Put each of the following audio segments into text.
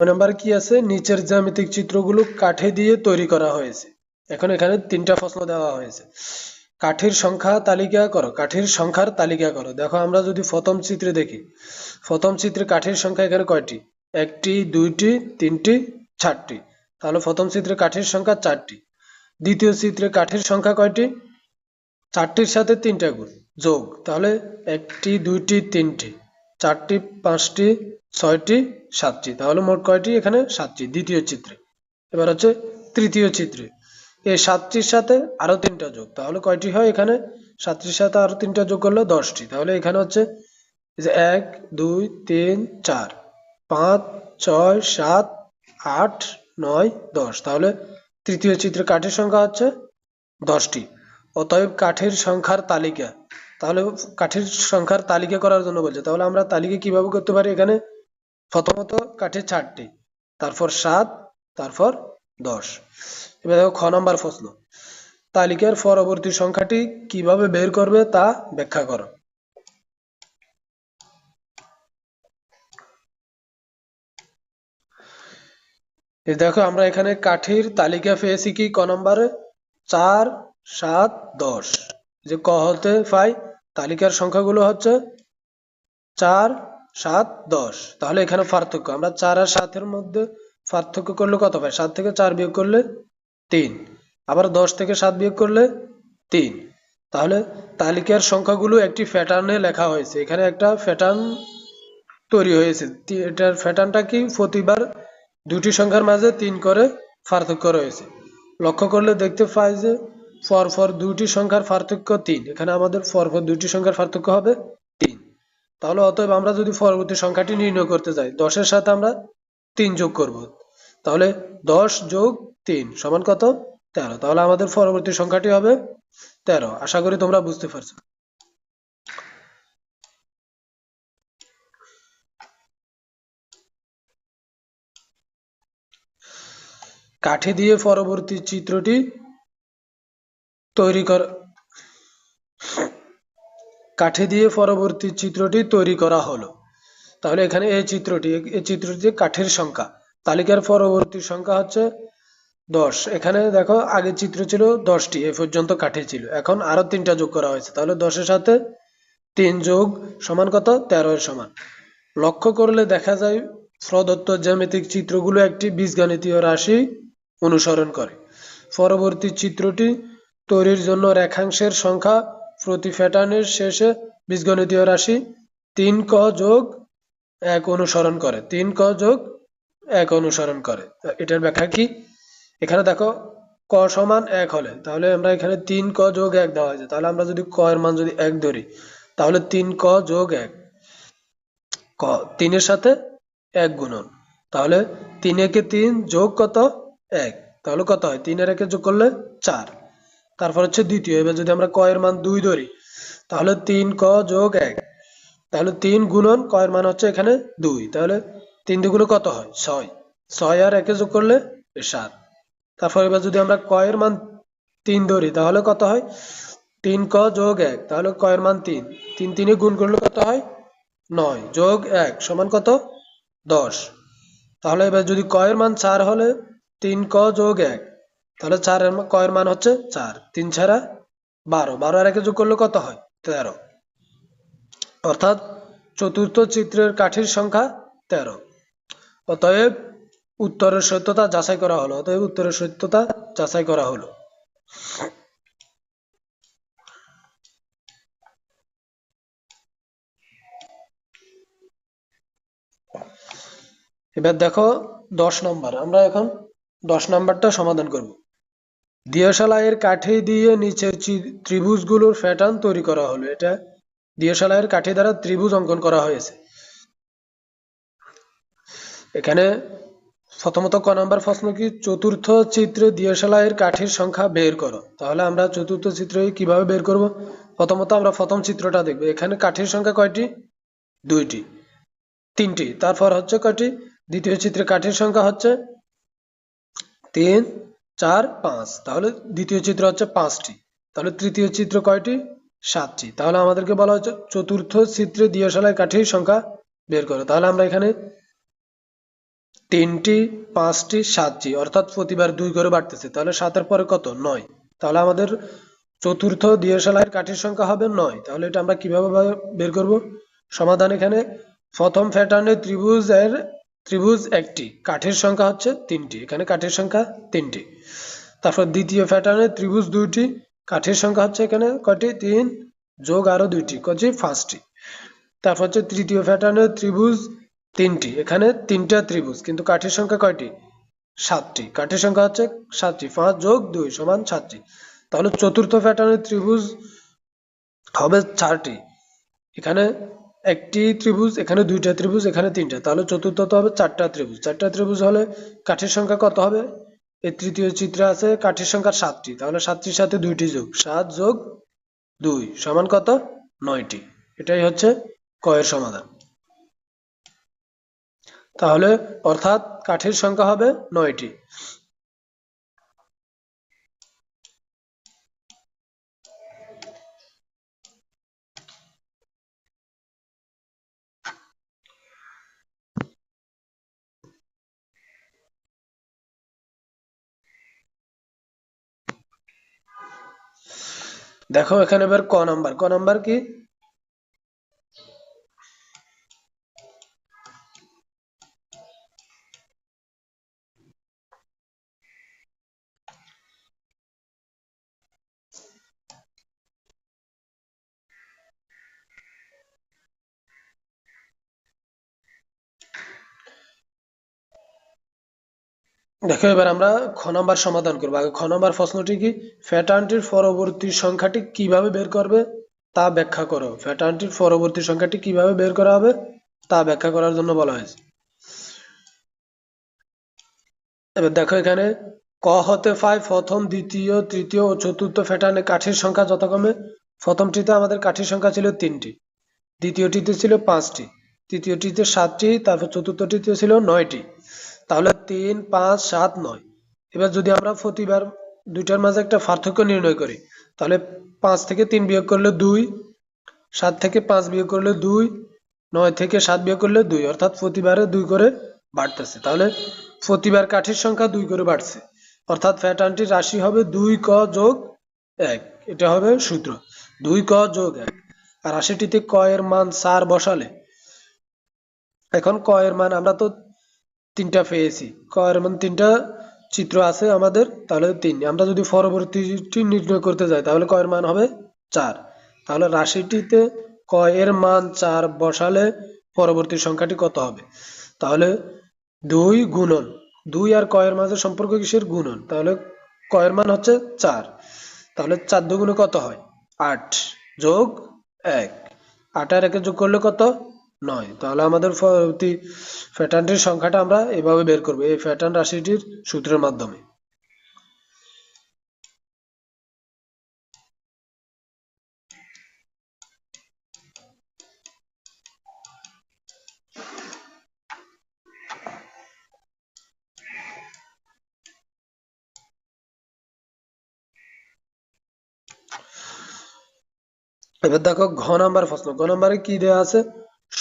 Number কি আছে, নিচের জ্যামিতিক চিত্রগুলো কাঠে দিয়ে তৈরি করা হয়েছে। এখন এখানে 3টা প্রশ্ন দেওয়া হয়েছে। কাঠির সংখ্যা তালিকা করো, কাঠির সংখ্যার তালিকা করো। দেখো আমরা যদি প্রথম চিত্রে দেখি, প্রথম চিত্রে কাঠির সংখ্যা এখানে কয়টি? 1টি, 2টি, 3টি, 4টি। তাহলে প্রথম চিত্রে কাঠির সংখ্যা 4টি। দ্বিতীয় চিত্রে কাঠির সংখ্যা কয়টি? 4টির সাথে 3টা গুণ যোগ, তাহলে 1টি, 2টি, 3টি, 4টি, 5টি, 6টি, 7টি। তাহলে মোট কয়টি? এখানে 7টি দ্বিতীয় চিত্রে। এবার হচ্ছে তৃতীয় চিত্রে, এই 7টির সাথে আরো 3টা যোগ, তাহলে কয়টি হয়? এখানে 7টির সাথে আরো 3টা যোগ করলে 10টি। তাহলে এখানে হচ্ছে 1, 2, 3, 4, 5, 6, 7, 8, 9, 10। তাহলে তৃতীয় চিত্রে কাঠের সংখ্যা হচ্ছে 10টি। অতএব কাঠের সংখ্যার তালিকা, তাহলে কাঠের সংখ্যার তালিকা করার জন্য বলছে। তাহলে আমরা তালিকা কিভাবে করতে পারি? এখানে প্রথমত কাঠের 4টি, তারপর 7, তারপর 10। এবার দেখো খ নম্বর প্রশ্ন, তালিকার পরবর্তী সংখ্যাটি কিভাবে বের করবে তা ব্যাখ্যা করো। এই দেখো আমরা এখানে কাঠির তালিকা পেয়েছি কি ক নম্বরে? 4, 7, 10। যে ক হতে পাই তালিকার সংখ্যাগুলো হচ্ছে 4, 7, 10। তাহলে এখানে পার্থক্য, আমরা 4 আর 7-এর মধ্যে পার্থক্য করলে কত পাই? 7 থেকে 4 বিয়োগ করলে 3, আবার 10 থেকে 7 বিয়োগ করলে 3। তাহলে তালিকার সংখ্যাগুলো একটি প্যাটার্নে লেখা হয়েছে। এখানে একটা প্যাটার্ন তৈরি হয়েছে। এটার প্যাটার্নটা কি? প্রতিবার দুটি সংখ্যার মাঝে 3 করে পার্থক্য রয়েছে। লক্ষ্য করলে দেখতে পাই যে পরপর দুটি সংখ্যার পার্থক্য 3। এখানে আমাদের পরপর দুটি সংখ্যার পার্থক্য হবে 3। তাহলে অতএব আমরা যদি পরবর্তী সংখ্যাটি নির্ণয় করতে যাই, 10-এর সাথে আমরা 3 যোগ করব। তাহলে 10 যোগ 3 সমান কত? 13। তাহলে আমাদের পরবর্তী সংখ্যাটি হবে 13। আশা করি তোমরা বুঝতে পারছো। কাঠি দিয়ে পরবর্তী চিত্রটি তৈরি করা, কাঠি দিয়ে পরবর্তী চিত্রটি তৈরি করা হলো। তাহলে এখানে এই চিত্রটি কাঠের সংখ্যা, তালিকার পরবর্তী সংখ্যা হচ্ছে 10। এখানে দেখো আগের চিত্র ছিল 10টি, এ পর্যন্ত কাঠি ছিল। এখন আরো 3টা যোগ করা হয়েছে, তাহলে 10-এর সাথে 3 যোগ সমান কত? 13 এর সমান। লক্ষ্য করলে দেখা যায় প্রদত্ত জ্যামিতিক চিত্রগুলো একটি বীজগণিতীয় রাশি অনুসরণ করে। পরবর্তী চিত্রটি তৈরির জন্য রেখাংশের সংখ্যা প্রতি প্যাটার্নের শেষে বীজগণিতীয় রাশি 3ক যোগ 1 অনুসরণ করে। 3ক যোগ 1 অনুসরণ করে। এটার ব্যাখ্যা কি? এখানে দেখো ক সমান 1 হলে, তাহলে আমরা এখানে 3ক যোগ 1 দেওয়া হয়েছে। তাহলে আমরা যদি ক এর মান যদি 1 ধরি, তাহলে 3ক যোগ 1, 3-এর সাথে 1 গুণন, তাহলে 3 একে 3 যোগ কত? 1। তাহলে কত হয়? 3 আর 1 যোগ করলে 4। তারপর হচ্ছে দ্বিতীয়, এবার যদি আমরা ক এর মান 2 ধরি, তাহলে 3ক যোগ 1, তাহলে 3 গুণন ক এর মান হচ্ছে এখানে 2। তাহলে 3 দুগুণে কত হয়? 6। 6 আর 1 যোগ করলে 7। তারপর এবার যদি আমরা ক এর মান 3 ধরি, তাহলে কত হয়? 3ক যোগ 1, তাহলে ক এর মান 3। 3 3-এ গুণ করলে কত হয়? 9 যোগ 1 সমান কত? 10। তাহলে এবার যদি ক এর মান 4 হলে 3ক যোগ 1, তাহলে 4 এর ক এর মান হচ্ছে 4। 3 ছাড়া 12, 12 আর 1 যোগ করলে কত হয়? 13। অর্থাৎ চতুর্থ চিত্রের কাঠির সংখ্যা 13। অতএব উত্তরের সত্যতা যাচাই করা হলো। অতএব উত্তরের সত্যতা যাচাই করা হলো। এবার দেখো 10 নম্বর, আমরা এখন 10 নম্বরটা সমাধান করব। দিয়াশালাইয়ের কাঠি দিয়ে নিচের ত্রিভুজগুলোর প্যাটার্ন তৈরি করা হলো। এটা দিয়াশালাইয়ের কাঠি দ্বারা ত্রিভুজ অঙ্কন করা হয়েছে। এখানে প্রথমত ক নম্বর প্রশ্ন কি? চতুর্থ চিত্রে দিয়াশালাইয়ের কাঠির সংখ্যা বের করো। তাহলে আমরা চতুর্থ চিত্রে কিভাবে বের করব? প্রথমত আমরা প্রথম চিত্রটা দেখব। এখানে কাঠির সংখ্যা কয়টি? 2টি, 3টি। তারপর হচ্ছে কয়টি? দ্বিতীয় চিত্রে কাঠির সংখ্যা হচ্ছে 3, 4, 5। তাহলে দ্বিতীয় চিত্র হচ্ছে 5টি। তাহলে তৃতীয় চিত্র কয়টি? 7টি। তাহলে আমাদেরকে বলা হচ্ছে চতুর্থ চিত্রে দিয়াশালাইয়ের কাঠির সংখ্যা বের করো। তাহলে আমরা এখানে 3টি 5টি 7টি, অর্থাৎ প্রতিবার 2 করে বাড়তেছে। তাহলে 7-এর পরে কত? 9। তাহলে আমাদের চতুর্থ দিয়েশালাইয়ের কাঠির সংখ্যা হবে 9। তাহলে এটা আমরা কিভাবে বের করব? সমাধান এখানে প্রথম প্যাটার্নে ত্রিভুজ একটি, কাঠির সংখ্যা হচ্ছে 3টি, এখানে কাঠির সংখ্যা 3টি। তারপর দ্বিতীয় প্যাটার্নে ত্রিভুজ 2টি, কাঠির সংখ্যা হচ্ছে এখানে কয়টি? 3 যোগ আরো 2টি, কয়টি? 5টি। তারপর হচ্ছে তৃতীয় প্যাটার্নে ত্রিভুজ 3টি, এখানে 3টা ত্রিভুজ, কিন্তু কাঠির সংখ্যা কয়টি? 7টি, কাঠির সংখ্যা হচ্ছে 7টি, 5 যোগ 2 সমান 7টি। তাহলে চতুর্থ প্যাটার্নের ত্রিভুজ হবে 4টি, এখানে একটি ত্রিভুজ, এখানে 2টা ত্রিভুজ, এখানে 3টা, তাহলে চতুর্থত হবে 4টা ত্রিভুজ। 4টা ত্রিভুজ হলে কাঠির সংখ্যা কত হবে? এই তৃতীয় চিত্রে আছে কাঠির সংখ্যা 7টি, তাহলে 7টির সাথে 2টি যোগ, 7 যোগ 2 সমান কত? 9টি। এটাই হচ্ছে ক এর সমাধান। তাহলে অর্থাৎ কাঠির সংখ্যা হবে 9টি। দেখো এখানে এবার ক নাম্বার, ক নাম্বার কি? দেখো এবার আমরা খ নাম্বার সমাধান করবো। আগে খ নাম্বার প্রশ্নটি কি? প্যাটার্নটির পরবর্তী সংখ্যাটি কিভাবে বের করবে তা ব্যাখ্যা করো। প্যাটার্নটির পরবর্তী সংখ্যাটি কিভাবে বের করা হবে তা ব্যাখ্যা করার জন্য বলা হয়েছে। এবার দেখো এখানে ক হতে পাই প্রথম, দ্বিতীয়, তৃতীয় ও চতুর্থ প্যাটার্নে কাঠির সংখ্যা যথাক্রমে প্রথমটিতে আমাদের কাঠির সংখ্যা ছিল 3টি, দ্বিতীয়টিতে ছিল 5টি, তৃতীয়টিতে 7টি, তারপর চতুর্থটিতে ছিল 9টি। তাহলে 3, 5, 7, 9। এবার যদি আমরা প্রতিবার দুইটার মাঝে একটা পার্থক্য নির্ণয় করি, তাহলে 5 থেকে 3 বিয়োগ করলে 2, 7 থেকে 5 বিয়োগ করলে 2, 9 থেকে 7 বিয়োগ করলে 2, অর্থাৎ প্রতিবারে 2 করে বাড়তেছে। তাহলে প্রতিবার কাঠির সংখ্যা 2 করে বাড়ছে, অর্থাৎ প্যাটার্নটির রাশি হবে 2 ক যোগ 1। এটা হবে সূত্র 2 ক যোগ 1। আর রাশিটিতে ক এর মান 4 বসালে, এখন ক এর মান আমরা তো 3টা পেয়েছি, ক এর মান 3টা চিত্র আছে আমাদের, তাহলে 3। আমরা যদি পরবর্তীটি নির্ণয় করতে যাই তাহলে ক এর মান হবে 4। তাহলে রাশিটিতে ক এর মান 4 বসালে পরবর্তী সংখ্যাটি কত হবে? তাহলে 2 গুণন 2 আর ক এর মাঝে সম্পর্ক কিসের? গুণন। তাহলে ক এর মান হচ্ছে 4। তাহলে 4 দুগুণে কত হয়? 8 যোগ 1, 8 আর 1 যোগ করলে কত? 9। তাহলে আমাদের পরবর্তী প্যাটার্নটির সংখ্যাটা আমরা এভাবে বের করবো, এই প্যাটার্ন রাশিটির সূত্রের মাধ্যমে। এবার দেখো ঘ নাম্বার প্রশ্ন। ঘ নাম্বারে কি দেওয়া আছে?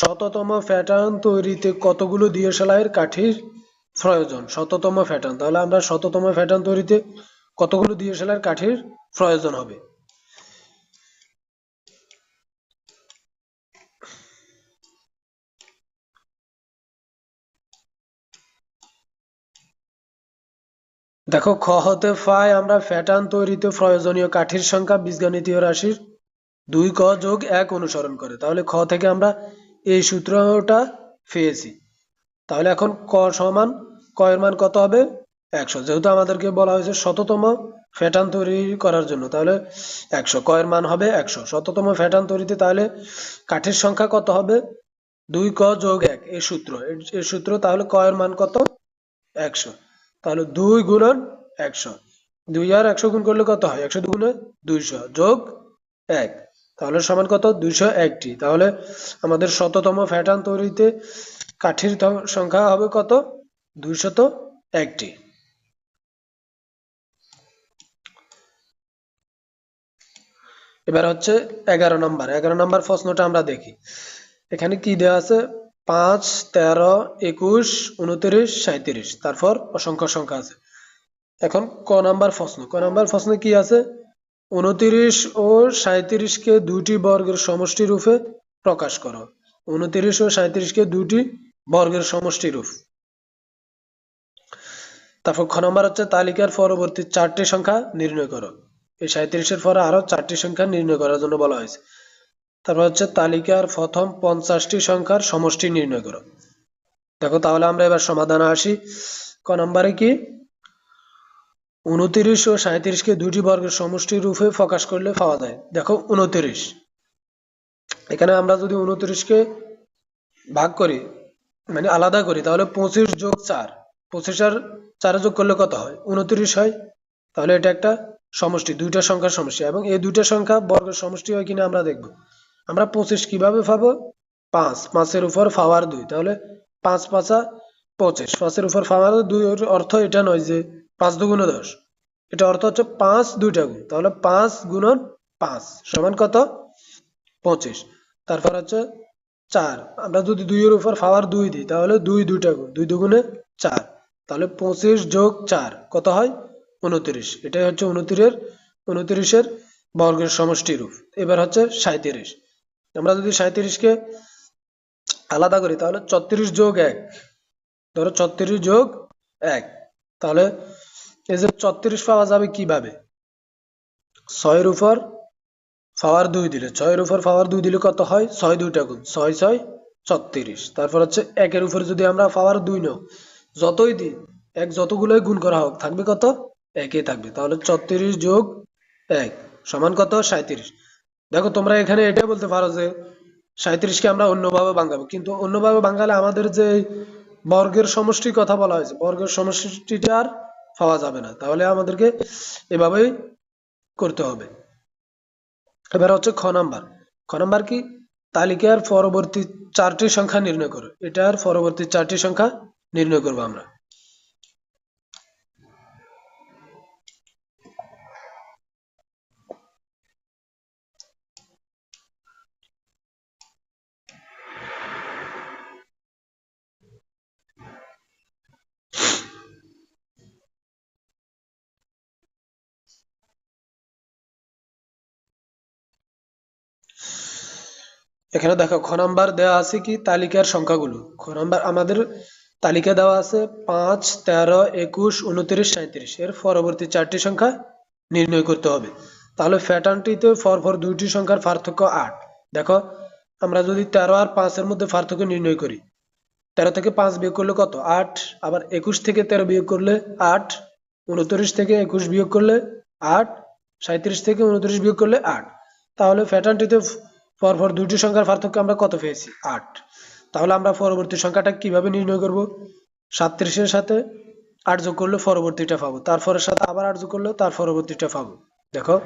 শততম প্যাটার্ন তৈরিতে কতগুলো দিয়াশলাইয়ের কাঠির প্রয়োজন? শততম প্যাটার্ন, তাহলে আমরা শততম প্যাটার্ন তৈরিতে কতগুলো দিয়াশলাইয়ের কাঠির প্রয়োজন হবে? দেখো খ হতে পাই আমরা প্যাটার্ন তৈরিতে প্রয়োজনীয় কাঠির সংখ্যা বীজগণিতীয় রাশির 2 ক যোগ 1 অনুসরণ করে। তাহলে খ থেকে আমরা এই সূত্রটা পেয়েছি। তাহলে এখন ক সমান ক এর মান কত হবে? 100। যেহেতু আমাদেরকে বলা হয়েছে শততম প্যাটার্ন তৈরি করার জন্য, তাহলে 100, ক এর মান হবে 100 শততম প্যাটার্ন তৈরিতে। তাহলে কাঠির সংখ্যা কত হবে? 2 ক যোগ 1, এই সূত্র, এই সূত্র। তাহলে ক এর মান কত? 100। তাহলে 2 গুণন 100, 2 আর 100 গুণ করলে কত হয়? 100 দুগুণে 200 যোগ 1, তাহলে সমান কত? 201টি। তাহলে আমাদের শততম প্যাটার্ন তৈরিতে কাঠির সংখ্যা হবে কত? 201টি। এবার হচ্ছে 11 নম্বর। 11 নম্বর প্রশ্নটা আমরা দেখি। এখানে কি দেওয়া আছে? 5, 13, 21, 29, 37, তারপর অসংখ্য সংখ্যা আছে। এখন ক নাম্বার প্রশ্ন কি আছে? 29 ও 37 কে দুটি বর্গের সমষ্টি রূপে প্রকাশ করো। 29 ও 37 কে দুটি বর্গের সমষ্টি রূপ। তারপর খ নাম্বার হচ্ছে তালিকার পরবর্তী 4টি সংখ্যা নির্ণয় করো। এই 37 এর পরে আরো 4টি সংখ্যা নির্ণয় করার জন্য বলা হয়েছে। তারপর হচ্ছে তালিকার প্রথম 50টি সংখ্যার সমষ্টি নির্ণয় করো। দেখো তাহলে আমরা এবার সমাধানে আসি। ক নম্বরে কি? 29 ও 37 কে দুটি বর্গের সমষ্টি রূপে প্রকাশ করলে পাওয়া যায়। দেখো 29, এখানে আমরা যদি 29 কে ভাগ করি, মানে আলাদা করি, তাহলে 25 যোগ 4, 25 আর 4 যোগ করলে কত হয়? 29 হয়। তাহলে এটা একটা সমষ্টি, দুইটা সংখ্যার সমষ্টি, এবং এই দুইটা সংখ্যা বর্গের সমষ্টি হয় কিনা আমরা দেখব। আমরা 25 কিভাবে পাবো? 5 এর উপর পাওয়ার 2, তাহলে 5 5 25, 5 এর উপর পাওয়ার 2 এর অর্থ এটা নয় যে 5 দুগুণে 10, এটা অর্থ হচ্ছে 5 দুইটা গুণ, তাহলে 5 গুণন 5 সমান কত? 25। তারপর হচ্ছে 4, আমরা যদি 2 এর উপর পাওয়ার 2 দিই তাহলে 2 দুইটা গুণ, 2 দুগুণে 4, তাহলে 25 যোগ 4 কত হয়? 29। এটাই হচ্ছে 29 এর বর্গের সমষ্টি রূপ। এবার হচ্ছে 37, আমরা যদি 37 কে আলাদা করি তাহলে 34 যোগ 1, ধরো 34 যোগ 1, তাহলে এই যে 34 পাওয়া যাবে কিভাবে? 6 এর উপর পাওয়ার 2 দিলে, 6 এর উপর পাওয়ার 2 দিলে কত হয়? 6 দুইটা গুণ, 6 6 36। তারপর হচ্ছে 1 এর উপর যদি আমরা পাওয়ার 2 নাও, যতই দিই 1 যতগুলোই গুণ করা হোক থাকবে কত? 1ই থাকবে। তাহলে 34 যোগ 1 সমান কত? 37। দেখো তোমরা এখানে এটা বলতে পারো যে 37 কে আমরা অন্যভাবে ভাঙাবো, কিন্তু অন্যভাবে ভাঙালে আমাদের যে বর্গের সমষ্টির কথা বলা হয়েছে, বর্গের সমষ্টিটা আর পাওয়া যাবে না, তাহলে আমাদেরকে এভাবেই করতে হবে। এবার হচ্ছে খ নাম্বার কি? তালিকার পরবর্তী 4টি সংখ্যা নির্ণয় করো। এটার পরবর্তী 4টি সংখ্যা নির্ণয় করবো আমরা। এখানে দেখো খ নাম্বার দেওয়া আছে কি? তালিকার সংখ্যাগুলো। খ নাম্বার আমাদের তালিকা দেওয়া আছে 5, 13, 21, 29, 37, এর পরবর্তী 4টি সংখ্যা নির্ণয় করতে হবে। তাহলে প্যাটার্নটিতে পরপর দুইটি সংখ্যার পার্থক্য 8। দেখো আমরা যদি 13 আর 5 এর মধ্যে পার্থক্য নির্ণয় করি, 13 থেকে 5 বিয়োগ করলে কত? 8, আবার 21 থেকে 13 বিয়োগ করলে 8, 29 থেকে 21 বিয়োগ করলে 8, 37 থেকে 29 বিয়োগ করলে 8। তাহলে প্যাটার্নটিতে পরপর দুইটি সংখ্যার পার্থক্য আমরা কত পেয়েছি? 8। তাহলে আমরা পরবর্তী সংখ্যাটা কিভাবে নির্ণয় করব? 37 এর সাথে 8 যোগ করলে পরবর্তীটা পাবো, তারপরের সাথে আবার 8 যোগ করলে তার পরবর্তীটা পাবো। দেখো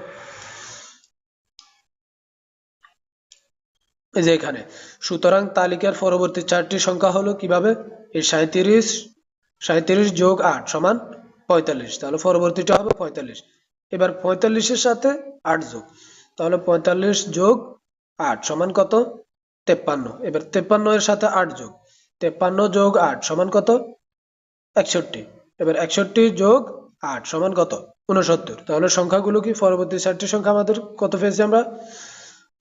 এই যে এখানে, সুতরাং তালিকার পরবর্তী 4টি সংখ্যা হলো কিভাবে? এই 37 যোগ 8 সমান 45, তাহলে পরবর্তীটা হবে 45। এবার 45 এর সাথে 8 যোগ, তাহলে 45 যোগ 8 সমান কত? 53। এবার 53 এর সাথে 8 যোগ, 53 যোগ 8 সমান কত? 61। এবার 61 যোগ 8 সমান কত? 69। তাহলে সংখ্যাগুলো কি? পরবর্তী 4টি সংখ্যা আমাদের কত পেয়েছি আমরা?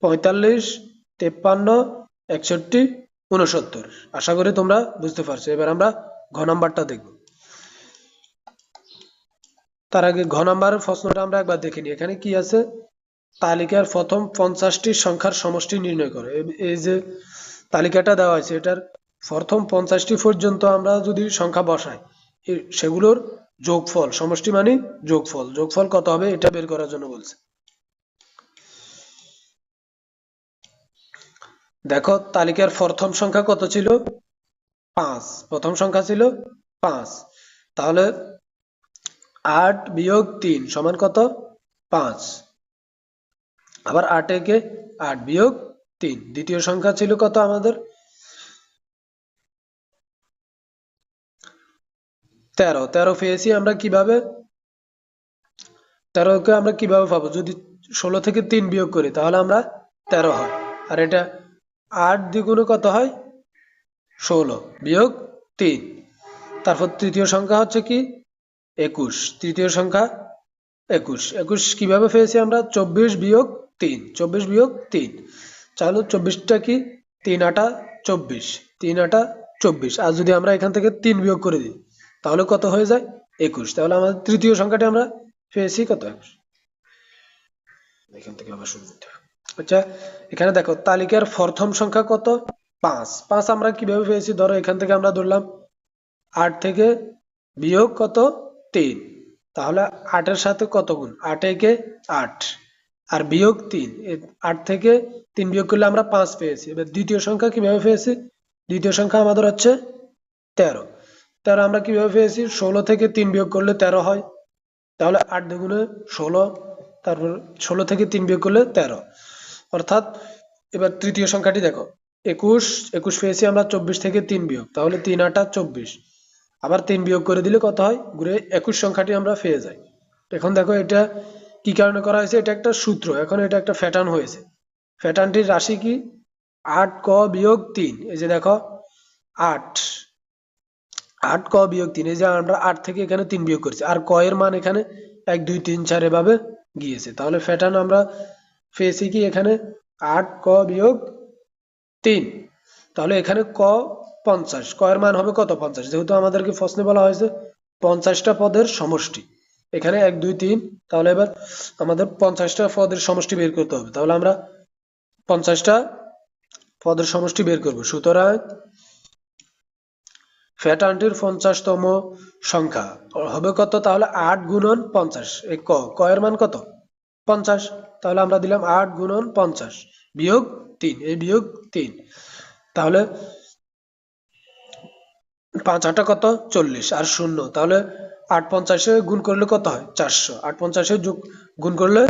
45, 53, 61, 69। আশা করি তোমরা বুঝতে পারছো। এবার আমরা ঘ নাম্বারটা দেখব। তার আগে ঘ নাম্বারের প্রশ্নটা আমরা একবার দেখে নিই। এখানে কি আছে? তালিকার প্রথম 50টি সংখ্যার সমষ্টি নির্ণয় করো। এই যে তালিকাটা দেওয়া হয়েছে, এটার প্রথম 50টি পর্যন্ত আমরা যদি সংখ্যা বসাই, সেগুলোর যোগফল, সমষ্টি মানে যোগফল, যোগফল কত হবে এটা বের করার জন্য বলছে। দেখো তালিকার প্রথম সংখ্যা কত ছিল? 5। প্রথম সংখ্যা ছিল 5, তাহলে 8 বিয়োগ 3 সমান কত? 5। আবার 8 একে 8 বিয়োগ 3। দ্বিতীয় সংখ্যা ছিল কত আমাদের? 13। 13 পেয়েছি আমরা কিভাবে? 13 কে আমরা কিভাবে পাবো? যদি 16 থেকে 3 বিয়োগ করি তাহলে আমরা 13 হয়। আর এটা 8 দ্বিগুণে কত হয়? 16 বিয়োগ 3। তারপর তৃতীয় সংখ্যা হচ্ছে কি 21, তৃতীয় সংখ্যা 21। 21 কিভাবে পেয়েছি আমরা? 24 বিয়োগ 3, 24 বিয়োগ 3। তাহলে 24টা কি 3 আটা 24, 3 আটা 24। আর যদি আমরা এখান থেকে 3 বিয়োগ করে দিই তাহলে কত হয়ে যায়? 21। তাহলে আমাদের তৃতীয় সংখ্যাটি আমরা পেয়েছি কত? 21। এখান থেকে আবার শুরু করতে হবে। আচ্ছা, এখানে দেখো তালিকার প্রথম সংখ্যা কত? 5। 5 আমরা কিভাবে পেয়েছি? ধরো এখান থেকে আমরা ধরলাম 8 থেকে বিয়োগ কত? 3। তাহলে 8 এর সাথে কত গুণ? 8 একে 8 আর বিয়োগ 3। 8 থেকে 3 বিয়োগ করলে আমরা 5 পেয়েছি। এবার দ্বিতীয় সংখ্যা কিভাবে পেয়েছি? দ্বিতীয় সংখ্যা আমাদের হচ্ছে 13। 13 আমরা কিভাবে পেয়েছি? 16 থেকে 3 বিয়োগ করলে 13 হয়। তাহলে 8 দুগুণে 16, তারপর 16 থেকে 3 বিয়োগ করলে 13। অর্থাৎ এবার তৃতীয় সংখ্যাটি দেখো 21। 21 পেয়েছি আমরা 24 থেকে 3 বিয়োগ, তাহলে 3 আটা 24। আবার 3 বিয়োগ করে দিলে কত হয়? ঘুরে 21 সংখ্যাটি আমরা পেয়ে যাই। এখন দেখো এটা কি কারণে করা হয়েছে? এটা একটা সূত্র, এখন এটা একটা প্যাটার্ন হয়েছে। প্যাটার্নটির রাশি কি? 8 ক বিয়োগ 3। এই যে দেখো 8 8 ক বিয়োগ 3। এই যে আমরা 8 থেকে এখানে 3 বিয়োগ করেছি, আর ক এর মান এখানে 1 2 3 4 এভাবে গিয়েছে। তাহলে প্যাটার্ন আমরা পেয়েছি কি এখানে 8 ক বিয়োগ 3। তাহলে এখানে ক 50, ক এর মান হবে কত? 50। যেহেতু আমাদেরকে প্রশ্নে বলা হয়েছে 50টা পদের সমষ্টি, এখানে 1 2 3। তাহলে এবার আমাদের 50টা পদের সমষ্টি বের করতে হবে। তাহলে আমরা 50টা পদের সমষ্টি বের করব। সুতরাং প্যাটার্নটির 50তম সংখ্যা হবে কত? তাহলে 8 গুণন 50। এই ক এর মান কত? 50। তাহলে আমরা দিলাম 8 গুণন 50 বিয়োগ 3, এই বিয়োগ 3। তাহলে 5 8 কত? 40 আর 0। তাহলে 8 50-এ গুণ করলে কত হয়? 400। 8 50-এ গুণ করলে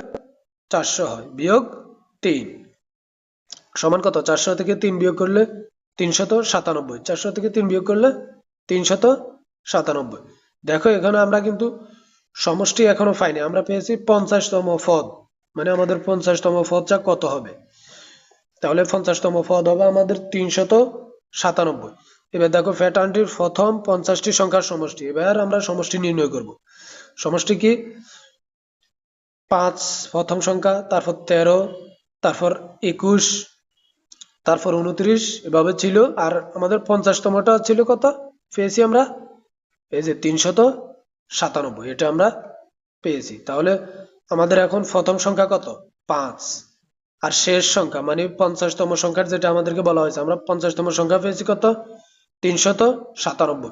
400 হয়, বিয়োগ 3 সমান কত? 400 থেকে 3 বিয়োগ করলে 397। 400 থেকে 3 বিয়োগ করলে 397। দেখো এখানে আমরা কিন্তু সমষ্টি এখনো পাইনি, আমরা পেয়েছি 50তম পদ। মানে আমাদের 50তম পদটা কত হবে? তাহলে 50তম পদ হবে আমাদের 397। এবার দেখো প্যাটার্নটির প্রথম 50টি সংখ্যার সমষ্টি। এবার আমরা সমষ্টি নির্ণয় করব। সমষ্টি কি? 5 প্রথম সংখ্যা, তারপর 13, তারপর 21, তারপর 29 এভাবে ছিল। আর আমাদের 50তমটা ছিল কত? পেয়েছি আমরা এই যে 397, এটা আমরা পেয়েছি। তাহলে আমাদের এখন প্রথম সংখ্যা কত? 5। আর শেষ সংখ্যা মানে 50তম সংখ্যার যেটা আমাদেরকে বলা হয়েছে, আমরা 50তম সংখ্যা পেয়েছি কত? 397।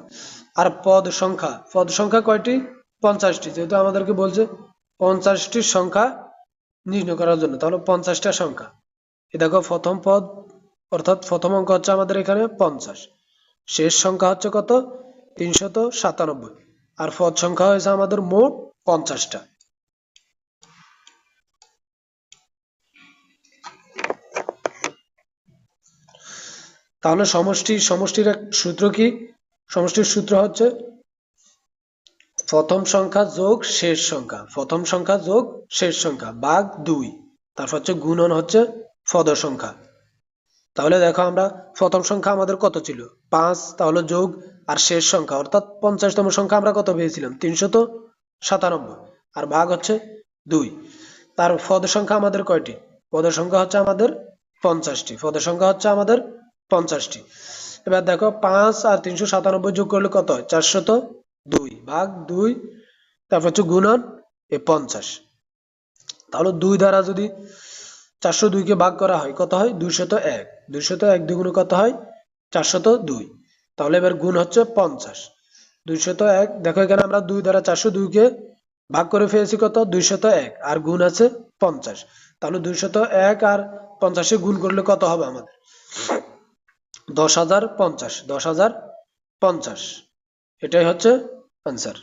আর পদ সংখ্যা কয়টি? 50টি। যেহেতু আমাদেরকে বলছে 50টি সংখ্যা নির্ণয় করার জন্য, তাহলে 50টা সংখ্যা। এই দেখো প্রথম পদ অর্থাৎ প্রথম অঙ্ক হচ্ছে আমাদের এখানে 50, শেষ সংখ্যা হচ্ছে কত? 397। আর পদ সংখ্যা হয়েছে আমাদের মোট 50টা। তাহলে সমষ্টির এক সূত্র কি? সমষ্টির সূত্র হচ্ছে প্রথম সংখ্যা যোগ শেষ সংখ্যা, প্রথম সংখ্যা যোগ শেষ সংখ্যা ভাগ 2। তারপর হচ্ছে গুণন হচ্ছে পদ সংখ্যা। তাহলে দেখো আমরা প্রথম সংখ্যা আমাদের কত ছিল? 5। তাহলে যোগ আর শেষ সংখ্যা অর্থাৎ 50তম সংখ্যা আমরা কত পেয়েছিলাম? 397। আর ভাগ হচ্ছে 2। তার পদ সংখ্যা আমাদের কয়টি? পদের সংখ্যা হচ্ছে আমাদের 50টি। পদের সংখ্যা হচ্ছে আমাদের 50টি। এবার দেখো 5 আর 397 যোগ করলে কত হয়? 402 ভাগ 2, তারপর হচ্ছে গুণন 50। তাহলে 2 দ্বারা যদি 402-কে ভাগ করা হয় কত হয়? 201। 201 দ্বিগুণে কত হয়? 402। তাহলে এবার গুণ হচ্ছে 50। 201, দেখো এখানে আমরা 2 দ্বারা 402-কে ভাগ করে ফেলেছি কত? 201 আর গুণ আছে 50। তাহলে 201 আর 50-এ গুণ করলে কত হবে আমাদের? 10,050। 10,050 এটাই হচ্ছে আনসার।